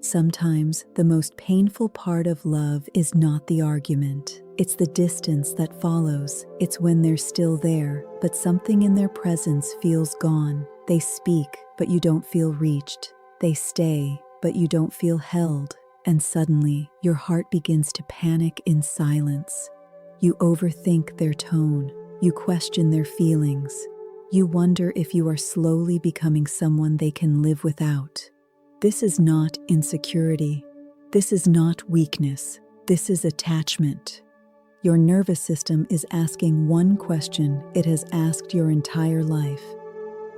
Sometimes the most painful part of love is not the argument. It's the distance that follows. It's when they're still there, but something in their presence feels gone. They speak, but you don't feel reached. They stay, but you don't feel held. And suddenly, your heart begins to panic in silence. You overthink their tone. You question their feelings. You wonder if you are slowly becoming someone they can live without. This is not insecurity. This is not weakness. This is attachment. Your nervous system is asking one question it has asked your entire life.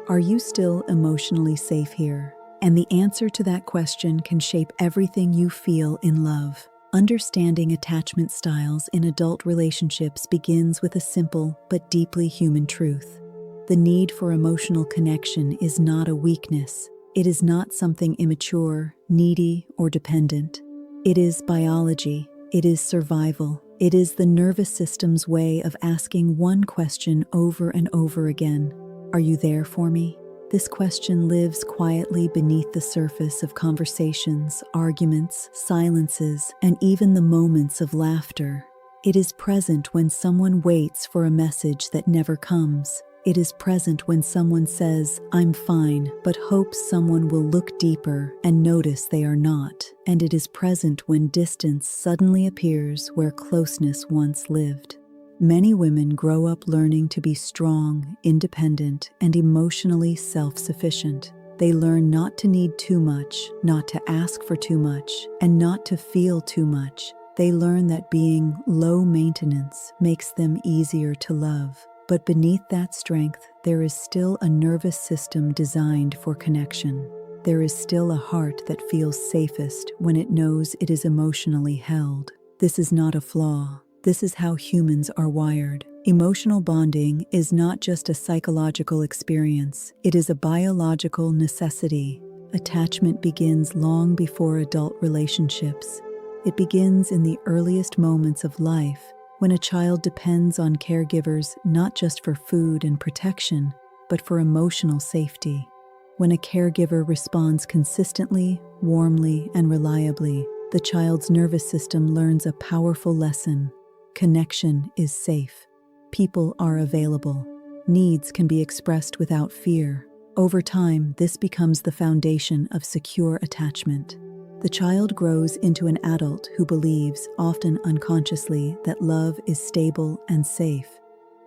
Are you still emotionally safe here? And the answer to that question can shape everything you feel in love. Understanding attachment styles in adult relationships begins with a simple but deeply human truth. The need for emotional connection is not a weakness. It is not something immature, needy, or dependent. It is biology. It is survival. It is the nervous system's way of asking one question over and over again. Are you there for me? This question lives quietly beneath the surface of conversations, arguments, silences, and even the moments of laughter. It is present when someone waits for a message that never comes. It is present when someone says, "I'm fine," but hopes someone will look deeper and notice they are not. And it is present when distance suddenly appears where closeness once lived. Many women grow up learning to be strong, independent, and emotionally self-sufficient. They learn not to need too much, not to ask for too much, and not to feel too much. They learn that being low maintenance makes them easier to love. But beneath that strength, there is still a nervous system designed for connection. There is still a heart that feels safest when it knows it is emotionally held. This is not a flaw. This is how humans are wired. Emotional bonding is not just a psychological experience. It is a biological necessity. Attachment begins long before adult relationships. It begins in the earliest moments of life, when a child depends on caregivers not just for food and protection, but for emotional safety. When a caregiver responds consistently, warmly, and reliably, the child's nervous system learns a powerful lesson. Connection is safe. People are available. Needs can be expressed without fear. Over time, this becomes the foundation of secure attachment. The child grows into an adult who believes, often unconsciously, that love is stable and safe.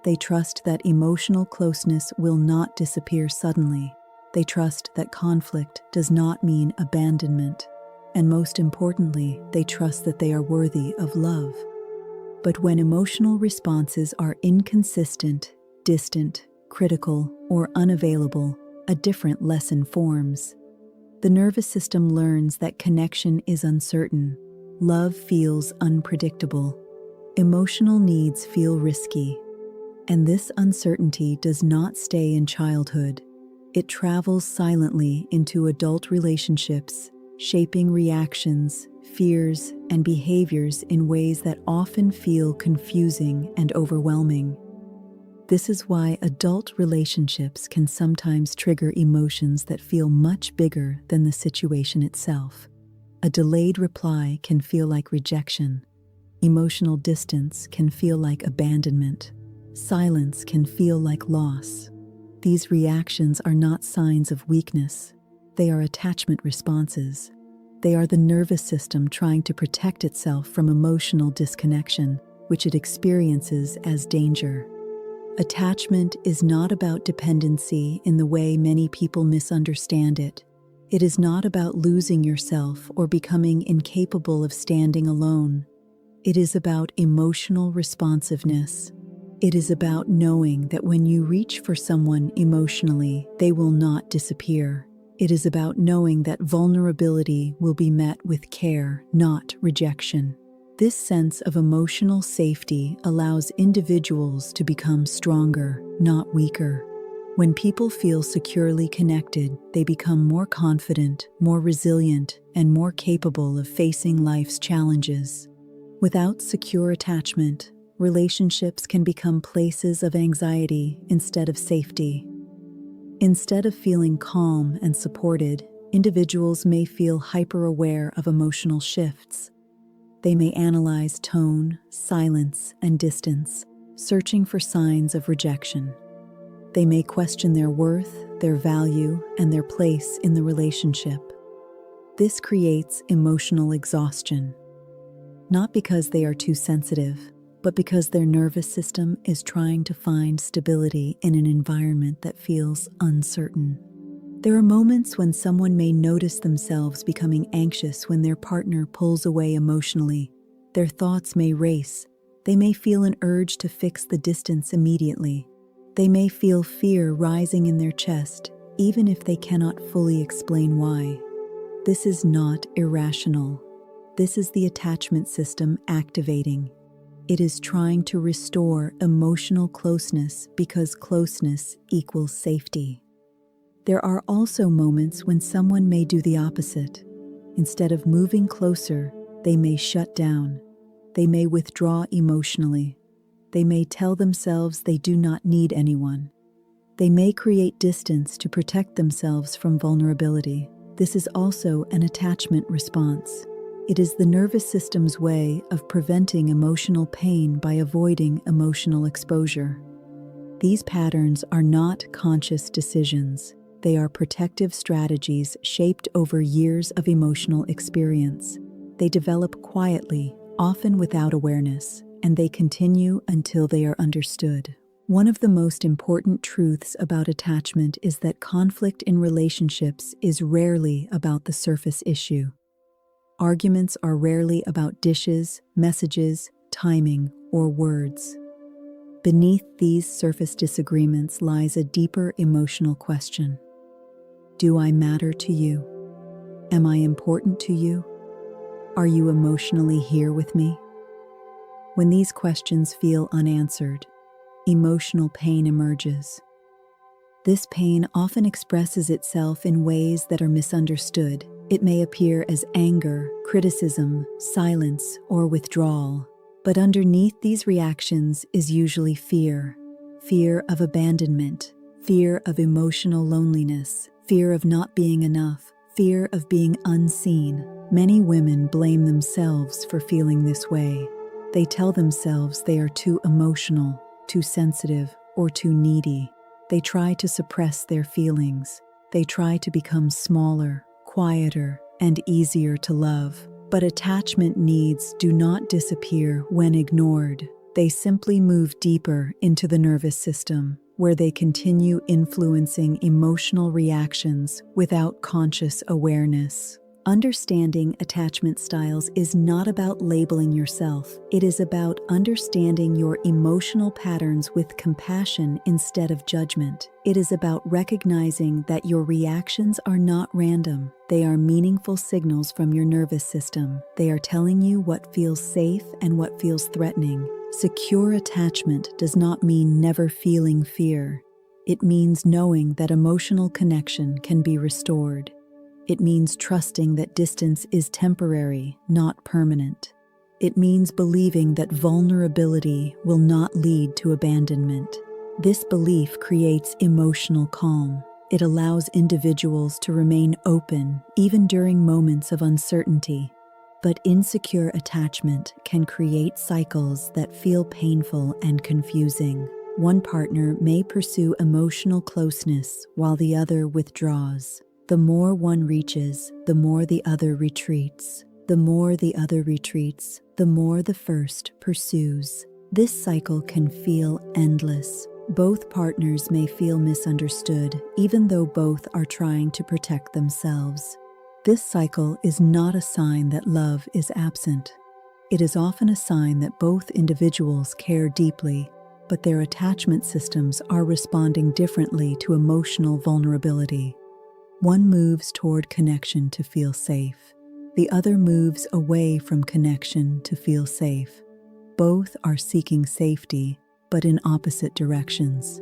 They trust that emotional closeness will not disappear suddenly. They trust that conflict does not mean abandonment. And most importantly, they trust that they are worthy of love. But when emotional responses are inconsistent, distant, critical, or unavailable, a different lesson forms. The nervous system learns that connection is uncertain. Love feels unpredictable. Emotional needs feel risky. And this uncertainty does not stay in childhood. It travels silently into adult relationships, shaping reactions, fears, and behaviors in ways that often feel confusing and overwhelming. This is why adult relationships can sometimes trigger emotions that feel much bigger than the situation itself. A delayed reply can feel like rejection. Emotional distance can feel like abandonment. Silence can feel like loss. These reactions are not signs of weakness. They are attachment responses. They are the nervous system trying to protect itself from emotional disconnection, which it experiences as danger. Attachment is not about dependency in the way many people misunderstand it. It is not about losing yourself or becoming incapable of standing alone. It is about emotional responsiveness. It is about knowing that when you reach for someone emotionally, they will not disappear. It is about knowing that vulnerability will be met with care, not rejection. This sense of emotional safety allows individuals to become stronger, not weaker. When people feel securely connected, they become more confident, more resilient, and more capable of facing life's challenges. Without secure attachment, relationships can become places of anxiety instead of safety. Instead of feeling calm and supported, Individuals may feel hyper-aware of emotional shifts. They may analyze tone, silence, and distance, searching for signs of rejection. They may question their worth, their value, and their place in the relationship. This creates emotional exhaustion, not because they are too sensitive, but because their nervous system is trying to find stability in an environment that feels uncertain. There are moments when someone may notice themselves becoming anxious when their partner pulls away emotionally. Their thoughts may race. They may feel an urge to fix the distance immediately. They may feel fear rising in their chest, even if they cannot fully explain why. This is not irrational. This is the attachment system activating. It is trying to restore emotional closeness because closeness equals safety. There are also moments when someone may do the opposite. Instead of moving closer, they may shut down. They may withdraw emotionally. They may tell themselves they do not need anyone. They may create distance to protect themselves from vulnerability. This is also an attachment response. It is the nervous system's way of preventing emotional pain by avoiding emotional exposure. These patterns are not conscious decisions. They are protective strategies shaped over years of emotional experience. They develop quietly, often without awareness, and they continue until they are understood. One of the most important truths about attachment is that conflict in relationships is rarely about the surface issue. Arguments are rarely about dishes, messages, timing, or words. Beneath these surface disagreements lies a deeper emotional question. Do I matter to you? Am I important to you? Are you emotionally here with me? When these questions feel unanswered, emotional pain emerges. This pain often expresses itself in ways that are misunderstood. It may appear as anger, criticism, silence, or withdrawal. But underneath these reactions is usually fear. Fear of abandonment, fear of emotional loneliness, fear of not being enough, fear of being unseen. Many women blame themselves for feeling this way. They tell themselves they are too emotional, too sensitive, or too needy. They try to suppress their feelings. They try to become smaller, quieter, and easier to love. But attachment needs do not disappear when ignored. They simply move deeper into the nervous system, where they continue influencing emotional reactions without conscious awareness. Understanding attachment styles is not about labeling yourself. It is about understanding your emotional patterns with compassion instead of judgment. It is about recognizing that your reactions are not random. They are meaningful signals from your nervous system. They are telling you what feels safe and what feels threatening. Secure attachment does not mean never feeling fear. It means knowing that emotional connection can be restored. It means trusting that distance is temporary, not permanent. It means believing that vulnerability will not lead to abandonment. This belief creates emotional calm. It allows individuals to remain open, even during moments of uncertainty. But insecure attachment can create cycles that feel painful and confusing. One partner may pursue emotional closeness while the other withdraws. The more one reaches, the more the other retreats. The more the other retreats, the more the first pursues. This cycle can feel endless. Both partners may feel misunderstood, even though both are trying to protect themselves. This cycle is not a sign that love is absent. It is often a sign that both individuals care deeply, but their attachment systems are responding differently to emotional vulnerability. One moves toward connection to feel safe. The other moves away from connection to feel safe. Both are seeking safety, but in opposite directions.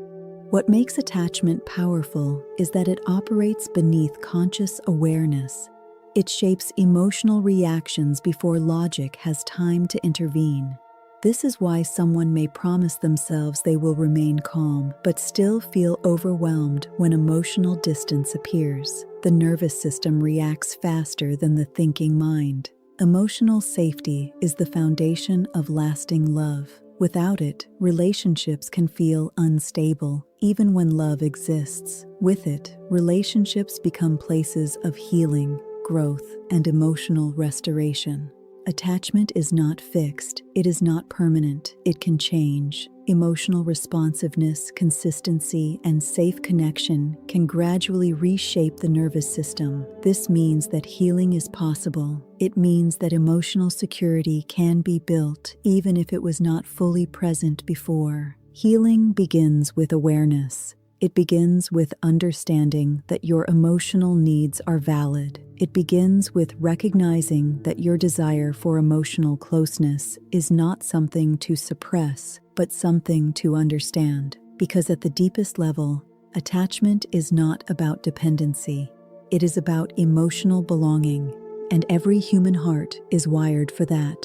What makes attachment powerful is that it operates beneath conscious awareness. It shapes emotional reactions before logic has time to intervene. This is why someone may promise themselves they will remain calm, but still feel overwhelmed when emotional distance appears. The nervous system reacts faster than the thinking mind. Emotional safety is the foundation of lasting love. Without it, relationships can feel unstable, even when love exists. With it, relationships become places of healing, growth, and emotional restoration. Attachment is not fixed, it is not permanent, it can change. Emotional responsiveness, consistency, and safe connection can gradually reshape the nervous system. This means that healing is possible. It means that emotional security can be built, even if it was not fully present before. Healing begins with awareness. It begins with understanding that your emotional needs are valid. It begins with recognizing that your desire for emotional closeness is not something to suppress, but something to understand. Because at the deepest level, attachment is not about dependency. It is about emotional belonging, and every human heart is wired for that.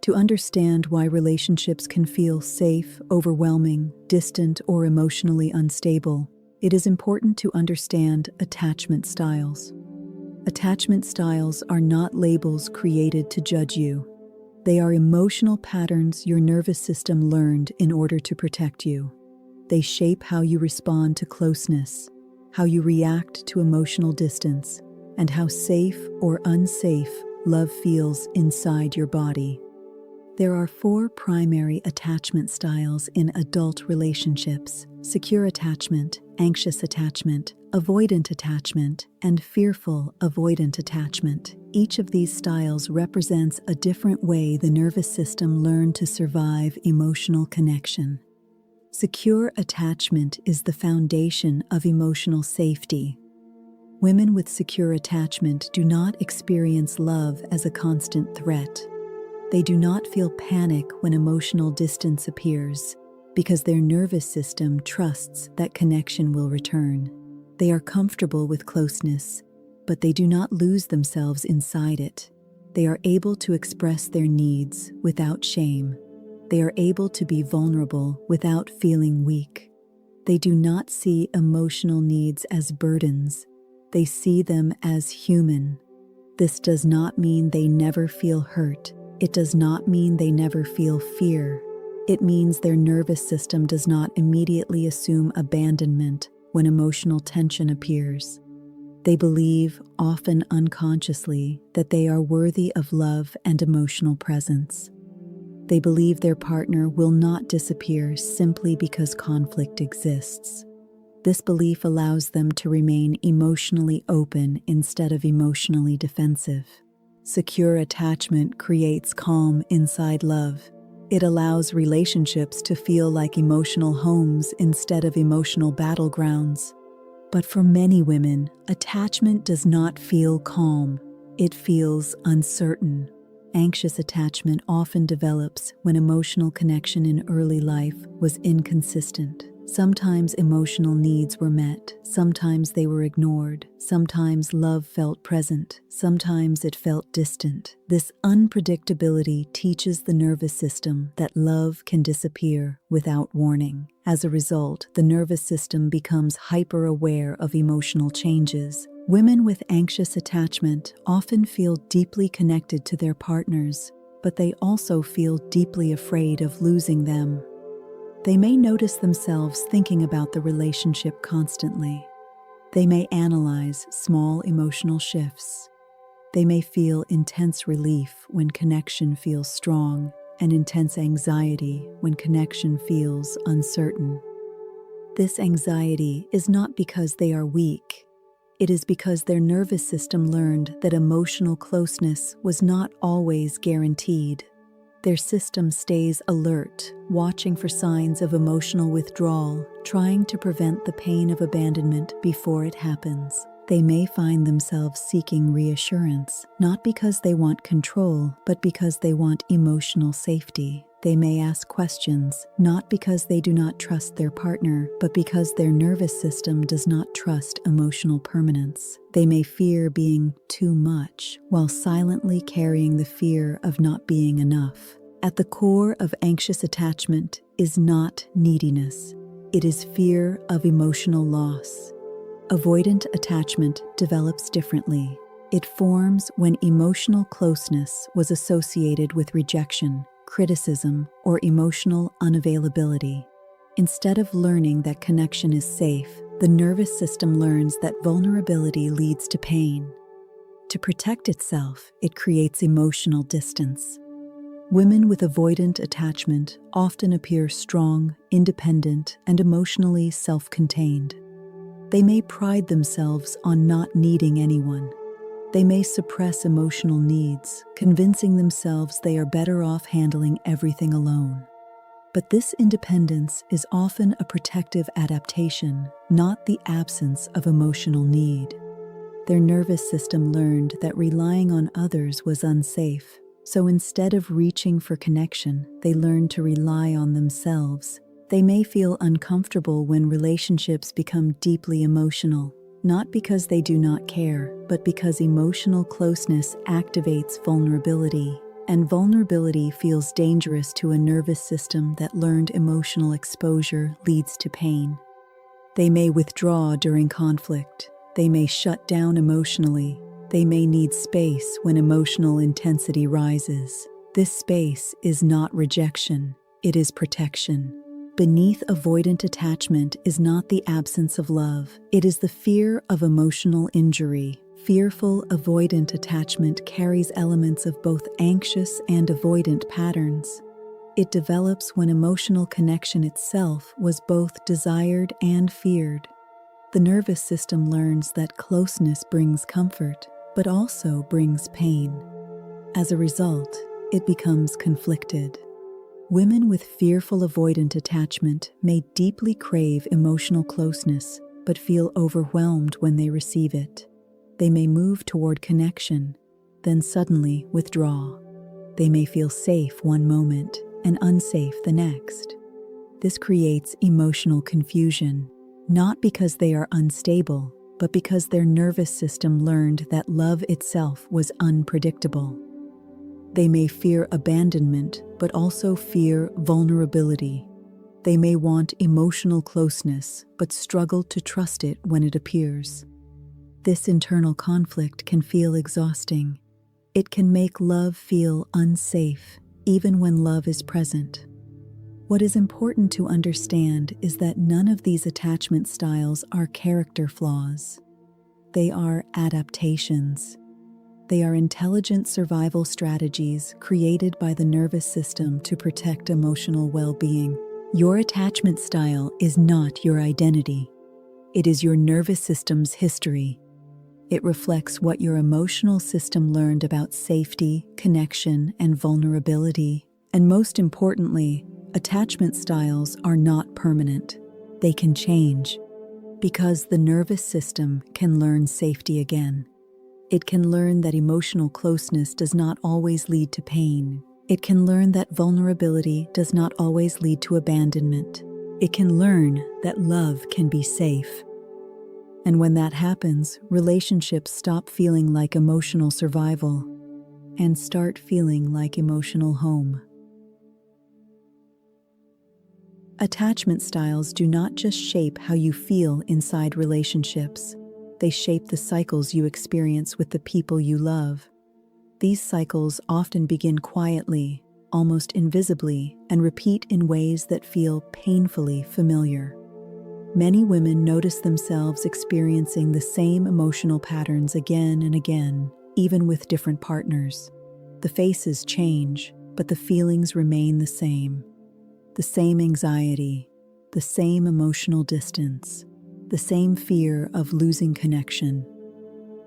To understand why relationships can feel safe, overwhelming, distant, or emotionally unstable, it is important to understand attachment styles. Attachment styles are not labels created to judge you. They are emotional patterns your nervous system learned in order to protect you. They shape how you respond to closeness, how you react to emotional distance, and how safe or unsafe love feels inside your body. There are 4 primary attachment styles in adult relationships: secure attachment, anxious attachment, avoidant attachment, and fearful avoidant attachment. Each of these styles represents a different way the nervous system learned to survive emotional connection. Secure attachment is the foundation of emotional safety. Women with secure attachment do not experience love as a constant threat. They do not feel panic when emotional distance appears, because their nervous system trusts that connection will return. They are comfortable with closeness, but they do not lose themselves inside it. They are able to express their needs without shame. They are able to be vulnerable without feeling weak. They do not see emotional needs as burdens. They see them as human. This does not mean they never feel hurt. It does not mean they never feel fear. It means their nervous system does not immediately assume abandonment when emotional tension appears. They believe, often unconsciously, that they are worthy of love and emotional presence. They believe their partner will not disappear simply because conflict exists. This belief allows them to remain emotionally open instead of emotionally defensive. Secure attachment creates calm inside love. It allows relationships to feel like emotional homes instead of emotional battlegrounds. But for many women, attachment does not feel calm. It feels uncertain. Anxious attachment often develops when emotional connection in early life was inconsistent. Sometimes emotional needs were met, sometimes they were ignored, sometimes love felt present, sometimes it felt distant. This unpredictability teaches the nervous system that love can disappear without warning. As a result, the nervous system becomes hyper-aware of emotional changes. Women with anxious attachment often feel deeply connected to their partners, but they also feel deeply afraid of losing them. They may notice themselves thinking about the relationship constantly. They may analyze small emotional shifts. They may feel intense relief when connection feels strong and intense anxiety when connection feels uncertain. This anxiety is not because they are weak. It is because their nervous system learned that emotional closeness was not always guaranteed. Their system stays alert, watching for signs of emotional withdrawal, trying to prevent the pain of abandonment before it happens. They may find themselves seeking reassurance, not because they want control, but because they want emotional safety. they may ask questions, not because they do not trust their partner, but because their nervous system does not trust emotional permanence. They may fear being too much, while silently carrying the fear of not being enough. At the core of anxious attachment is not neediness. It is fear of emotional loss. Avoidant attachment develops differently. It forms when emotional closeness was associated with rejection, criticism, or emotional unavailability. Instead of learning that connection is safe, the nervous system learns that vulnerability leads to pain. To protect itself, it creates emotional distance. Women with avoidant attachment often appear strong, independent, and emotionally self-contained. They may pride themselves on not needing anyone. They may suppress emotional needs, convincing themselves they are better off handling everything alone. But this independence is often a protective adaptation, not the absence of emotional need. Their nervous system learned that relying on others was unsafe, so instead of reaching for connection, they learned to rely on themselves. They may feel uncomfortable when relationships become deeply emotional, not because they do not care, but because emotional closeness activates vulnerability, and vulnerability feels dangerous to a nervous system that learned emotional exposure leads to pain. They may withdraw during conflict. They may shut down emotionally. They may need space when emotional intensity rises. This space is not rejection, it is protection. Beneath avoidant attachment is not the absence of love, it is the fear of emotional injury. Fearful avoidant attachment carries elements of both anxious and avoidant patterns. It develops when emotional connection itself was both desired and feared. The nervous system learns that closeness brings comfort, but also brings pain. As a result, it becomes conflicted. Women with fearful avoidant attachment may deeply crave emotional closeness, but feel overwhelmed when they receive it. They may move toward connection, then suddenly withdraw. They may feel safe one moment and unsafe the next. This creates emotional confusion, not because they are unstable, but because their nervous system learned that love itself was unpredictable. They may fear abandonment, but also fear vulnerability. They may want emotional closeness, but struggle to trust it when it appears. This internal conflict can feel exhausting. It can make love feel unsafe, even when love is present. What is important to understand is that none of these attachment styles are character flaws. They are adaptations. They are intelligent survival strategies created by the nervous system to protect emotional well-being. Your attachment style is not your identity. It is your nervous system's history. It reflects what your emotional system learned about safety, connection, and vulnerability. And most importantly, attachment styles are not permanent. They can change because the nervous system can learn safety again. It can learn that emotional closeness does not always lead to pain. It can learn that vulnerability does not always lead to abandonment. It can learn that love can be safe. And when that happens, relationships stop feeling like emotional survival and start feeling like emotional home. Attachment styles do not just shape how you feel inside relationships. They shape the cycles you experience with the people you love. These cycles often begin quietly, almost invisibly, and repeat in ways that feel painfully familiar. Many women notice themselves experiencing the same emotional patterns again and again, even with different partners. The faces change, but the feelings remain the same. The same anxiety, the same emotional distance, the same fear of losing connection.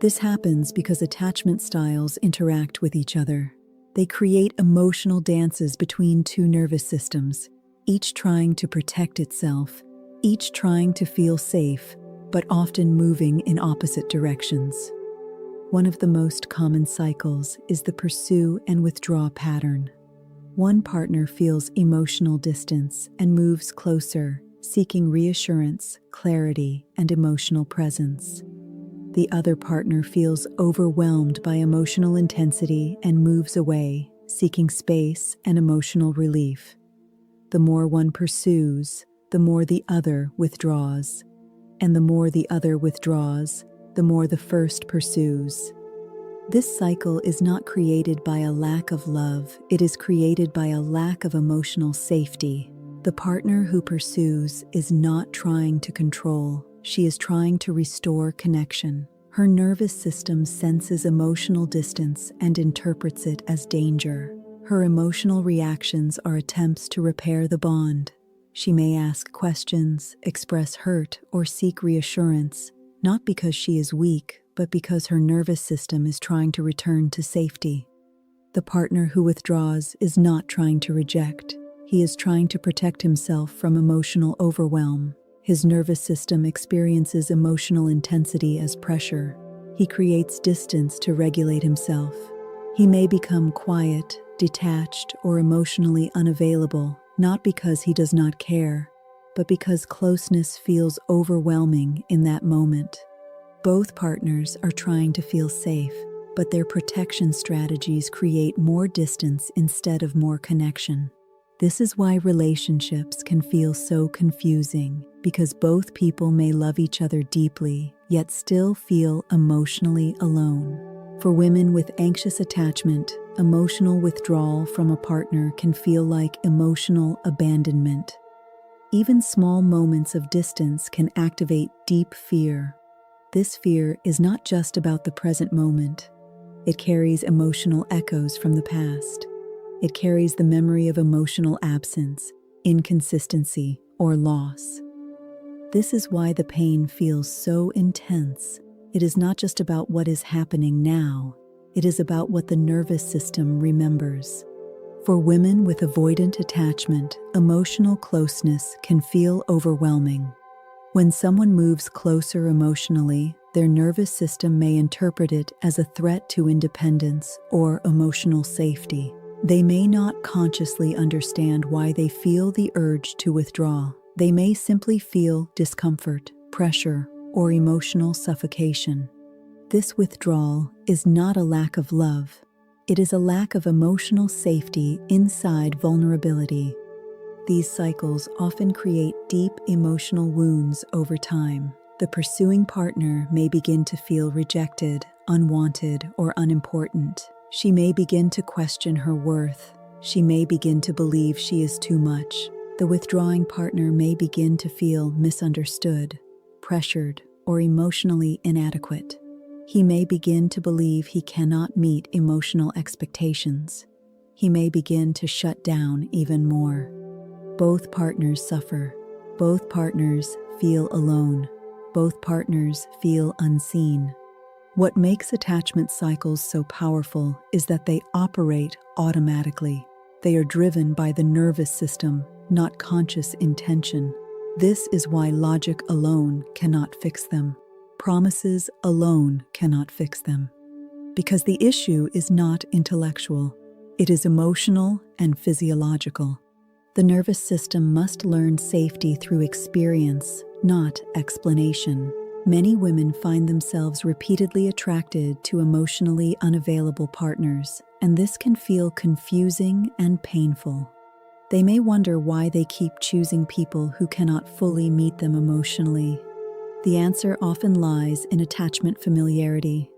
This happens because attachment styles interact with each other. They create emotional dances between two nervous systems, each trying to protect itself, each trying to feel safe, but often moving in opposite directions. One of the most common cycles is the pursue and withdraw pattern. One partner feels emotional distance and moves closer, seeking reassurance, clarity, and emotional presence. The other partner feels overwhelmed by emotional intensity and moves away, seeking space and emotional relief. The more one pursues, the more the other withdraws. And the more the other withdraws, the more the first pursues. This cycle is not created by a lack of love, it is created by a lack of emotional safety. The partner who pursues is not trying to control, she is trying to restore connection. Her nervous system senses emotional distance and interprets it as danger. Her emotional reactions are attempts to repair the bond. She may ask questions, express hurt, or seek reassurance, not because she is weak, but because her nervous system is trying to return to safety. The partner who withdraws is not trying to reject. He is trying to protect himself from emotional overwhelm. His nervous system experiences emotional intensity as pressure. He creates distance to regulate himself. He may become quiet, detached, or emotionally unavailable, not because he does not care, but because closeness feels overwhelming in that moment. Both partners are trying to feel safe, but their protection strategies create more distance instead of more connection. This is why relationships can feel so confusing, because both people may love each other deeply, yet still feel emotionally alone. For women with anxious attachment, emotional withdrawal from a partner can feel like emotional abandonment. Even small moments of distance can activate deep fear. This fear is not just about the present moment. It carries emotional echoes from the past. It carries the memory of emotional absence, inconsistency, or loss. This is why the pain feels so intense. It is not just about what is happening now. It is about what the nervous system remembers. For women with avoidant attachment, emotional closeness can feel overwhelming. When someone moves closer emotionally, their nervous system may interpret it as a threat to independence or emotional safety. They may not consciously understand why they feel the urge to withdraw. They may simply feel discomfort, pressure, or emotional suffocation. This withdrawal is not a lack of love. It is a lack of emotional safety inside vulnerability. These cycles often create deep emotional wounds over time. The pursuing partner may begin to feel rejected, unwanted, or unimportant. She may begin to question her worth. She may begin to believe she is too much. The withdrawing partner may begin to feel misunderstood, pressured, or emotionally inadequate. He may begin to believe he cannot meet emotional expectations. He may begin to shut down even more. Both partners suffer. Both partners feel alone. Both partners feel unseen. What makes attachment cycles so powerful is that they operate automatically. They are driven by the nervous system, not conscious intention. This is why logic alone cannot fix them. Promises alone cannot fix them. Because the issue is not intellectual. It is emotional and physiological. The nervous system must learn safety through experience, not explanation. Many women find themselves repeatedly attracted to emotionally unavailable partners, and this can feel confusing and painful. They may wonder why they keep choosing people who cannot fully meet them emotionally. The answer often lies in attachment familiarity.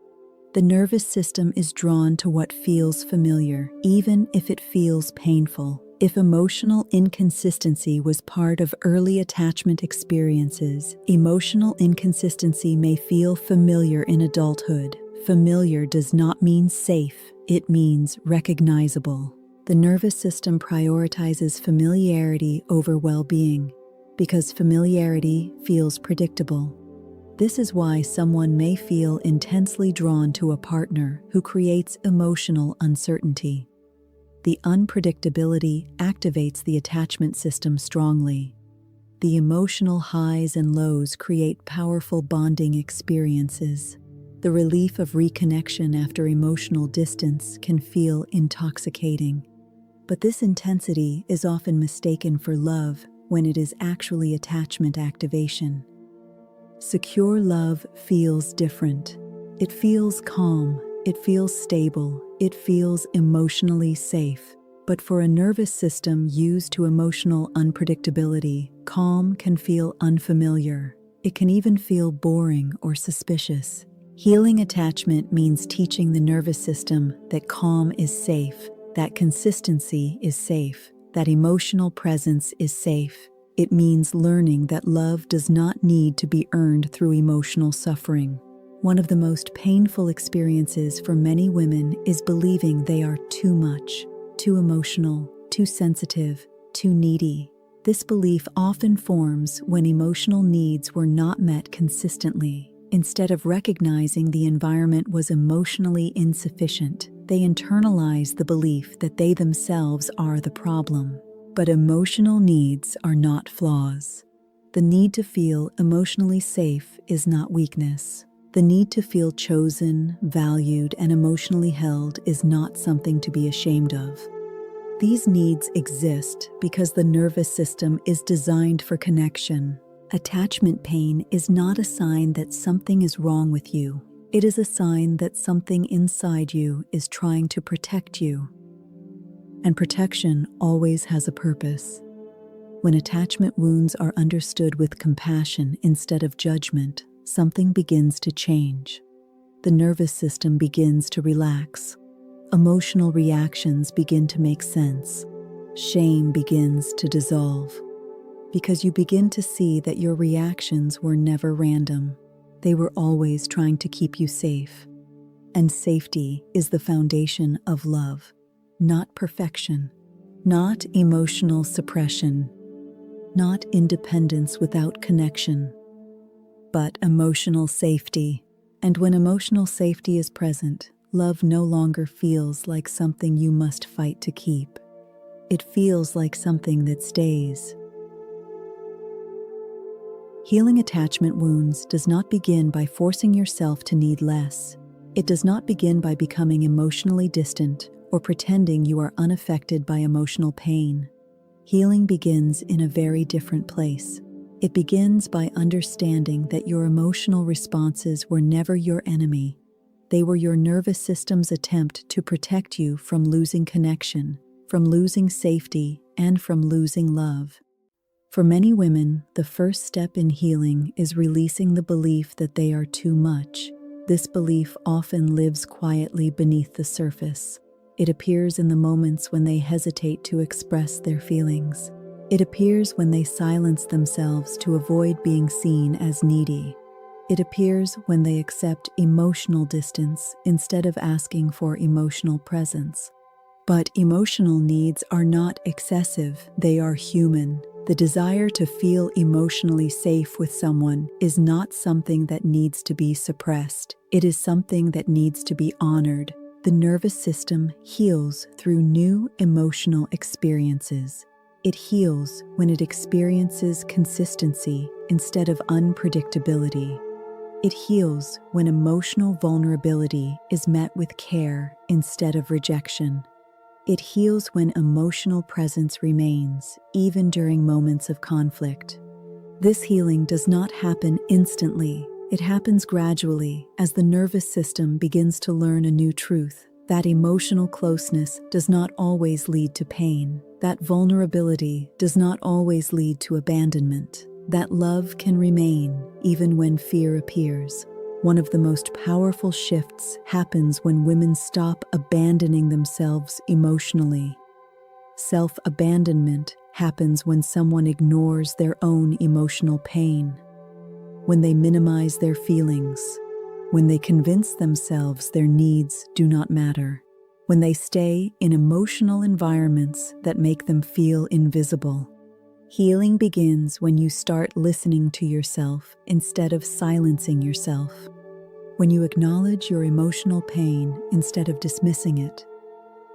The nervous system is drawn to what feels familiar, even if it feels painful. If emotional inconsistency was part of early attachment experiences, emotional inconsistency may feel familiar in adulthood. Familiar does not mean safe, it means recognizable. The nervous system prioritizes familiarity over well-being because familiarity feels predictable. This is why someone may feel intensely drawn to a partner who creates emotional uncertainty. The unpredictability activates the attachment system strongly. The emotional highs and lows create powerful bonding experiences. The relief of reconnection after emotional distance can feel intoxicating. But this intensity is often mistaken for love when it is actually attachment activation. Secure love feels different. It feels calm, it feels stable, it feels emotionally safe. But for a nervous system used to emotional unpredictability, calm can feel unfamiliar. It can even feel boring or suspicious. Healing attachment means teaching the nervous system that calm is safe, that consistency is safe, that emotional presence is safe. It means learning that love does not need to be earned through emotional suffering. One of the most painful experiences for many women is believing they are too much, too emotional, too sensitive, too needy. This belief often forms when emotional needs were not met consistently. Instead of recognizing the environment was emotionally insufficient, they internalize the belief that they themselves are the problem. But emotional needs are not flaws. The need to feel emotionally safe is not weakness. The need to feel chosen, valued, and emotionally held is not something to be ashamed of. These needs exist because the nervous system is designed for connection. Attachment pain is not a sign that something is wrong with you. It is a sign that something inside you is trying to protect you. And protection always has a purpose. When attachment wounds are understood with compassion instead of judgment, something begins to change. The nervous system begins to relax. Emotional reactions begin to make sense. Shame begins to dissolve. Because you begin to see that your reactions were never random. They were always trying to keep you safe. And safety is the foundation of love, not perfection, not emotional suppression, not independence without connection, but emotional safety. And when emotional safety is present, love no longer feels like something you must fight to keep. It feels like something that stays. Healing attachment wounds does not begin by forcing yourself to need less. It does not begin by becoming emotionally distant or pretending you are unaffected by emotional pain. Healing begins in a very different place. It begins by understanding that your emotional responses were never your enemy. They were your nervous system's attempt to protect you from losing connection, from losing safety, and from losing love. For many women, the first step in healing is releasing the belief that they are too much. This belief often lives quietly beneath the surface. It appears in the moments when they hesitate to express their feelings. It appears when they silence themselves to avoid being seen as needy. It appears when they accept emotional distance instead of asking for emotional presence. But emotional needs are not excessive, they are human. The desire to feel emotionally safe with someone is not something that needs to be suppressed. It is something that needs to be honored. The nervous system heals through new emotional experiences. It heals when it experiences consistency instead of unpredictability. It heals when emotional vulnerability is met with care instead of rejection. It heals when emotional presence remains, even during moments of conflict. This healing does not happen instantly. It happens gradually as the nervous system begins to learn a new truth, that emotional closeness does not always lead to pain, that vulnerability does not always lead to abandonment, that love can remain even when fear appears. One of the most powerful shifts happens when women stop abandoning themselves emotionally. Self-abandonment happens when someone ignores their own emotional pain, when they minimize their feelings, when they convince themselves their needs do not matter, when they stay in emotional environments that make them feel invisible. Healing begins when you start listening to yourself instead of silencing yourself. When you acknowledge your emotional pain instead of dismissing it.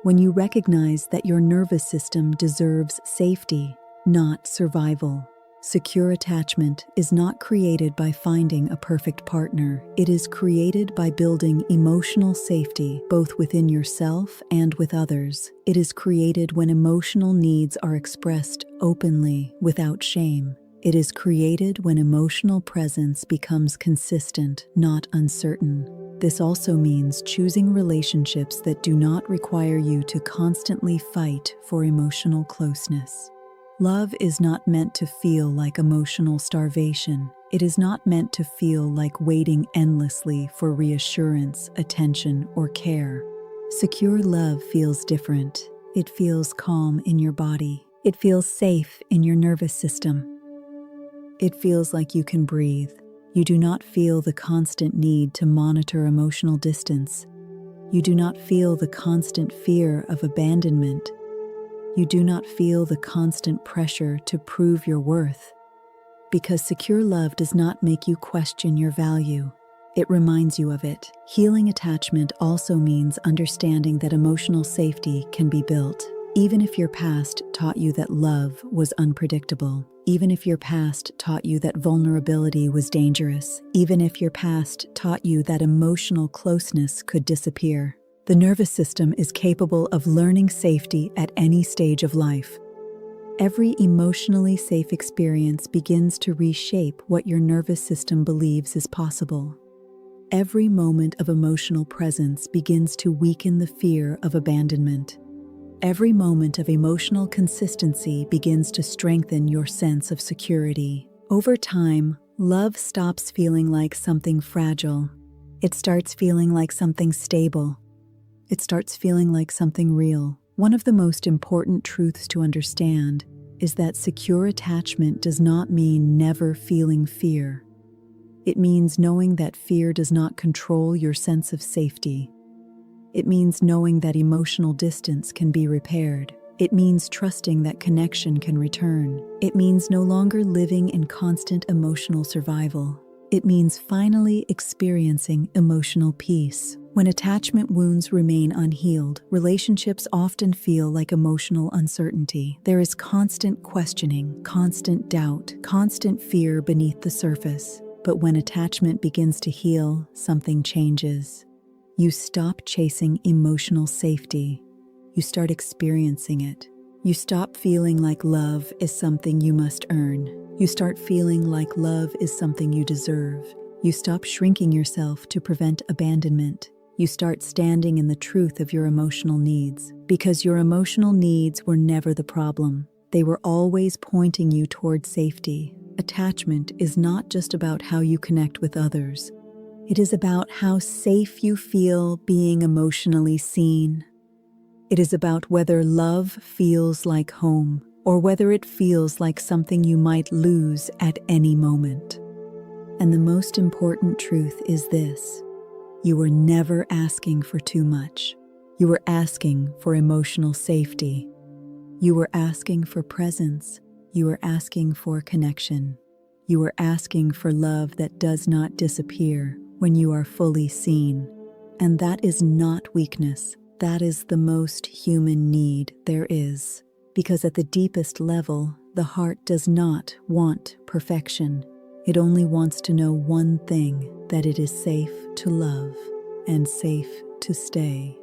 When you recognize that your nervous system deserves safety, not survival. Secure attachment is not created by finding a perfect partner. It is created by building emotional safety, both within yourself and with others. It is created when emotional needs are expressed openly, without shame. It is created when emotional presence becomes consistent, not uncertain. This also means choosing relationships that do not require you to constantly fight for emotional closeness. Love is not meant to feel like emotional starvation. It is not meant to feel like waiting endlessly for reassurance, attention, or care. Secure love feels different. It feels calm in your body. It feels safe in your nervous system. It feels like you can breathe. You do not feel the constant need to monitor emotional distance. You do not feel the constant fear of abandonment. You do not feel the constant pressure to prove your worth. Because secure love does not make you question your value. It reminds you of it. Healing attachment also means understanding that emotional safety can be built. Even if your past taught you that love was unpredictable, even if your past taught you that vulnerability was dangerous, even if your past taught you that emotional closeness could disappear, the nervous system is capable of learning safety at any stage of life. Every emotionally safe experience begins to reshape what your nervous system believes is possible. Every moment of emotional presence begins to weaken the fear of abandonment. Every moment of emotional consistency begins to strengthen your sense of security. Over time, love stops feeling like something fragile. It starts feeling like something stable. It starts feeling like something real. One of the most important truths to understand is that secure attachment does not mean never feeling fear. It means knowing that fear does not control your sense of safety. It means knowing that emotional distance can be repaired. It means trusting that connection can return. It means no longer living in constant emotional survival. It means finally experiencing emotional peace. When attachment wounds remain unhealed, relationships often feel like emotional uncertainty. There is constant questioning, constant doubt, constant fear beneath the surface. But when attachment begins to heal, something changes. You stop chasing emotional safety. You start experiencing it. You stop feeling like love is something you must earn. You start feeling like love is something you deserve. You stop shrinking yourself to prevent abandonment. You start standing in the truth of your emotional needs. Because your emotional needs were never the problem. They were always pointing you toward safety. Attachment is not just about how you connect with others. It is about how safe you feel being emotionally seen. It is about whether love feels like home, or whether it feels like something you might lose at any moment. And the most important truth is this: you were never asking for too much. You were asking for emotional safety. You were asking for presence. You were asking for connection. You were asking for love that does not disappear when you are fully seen. And that is not weakness. That is the most human need there is. Because at the deepest level, the heart does not want perfection. It only wants to know one thing: that it is safe to love and safe to stay.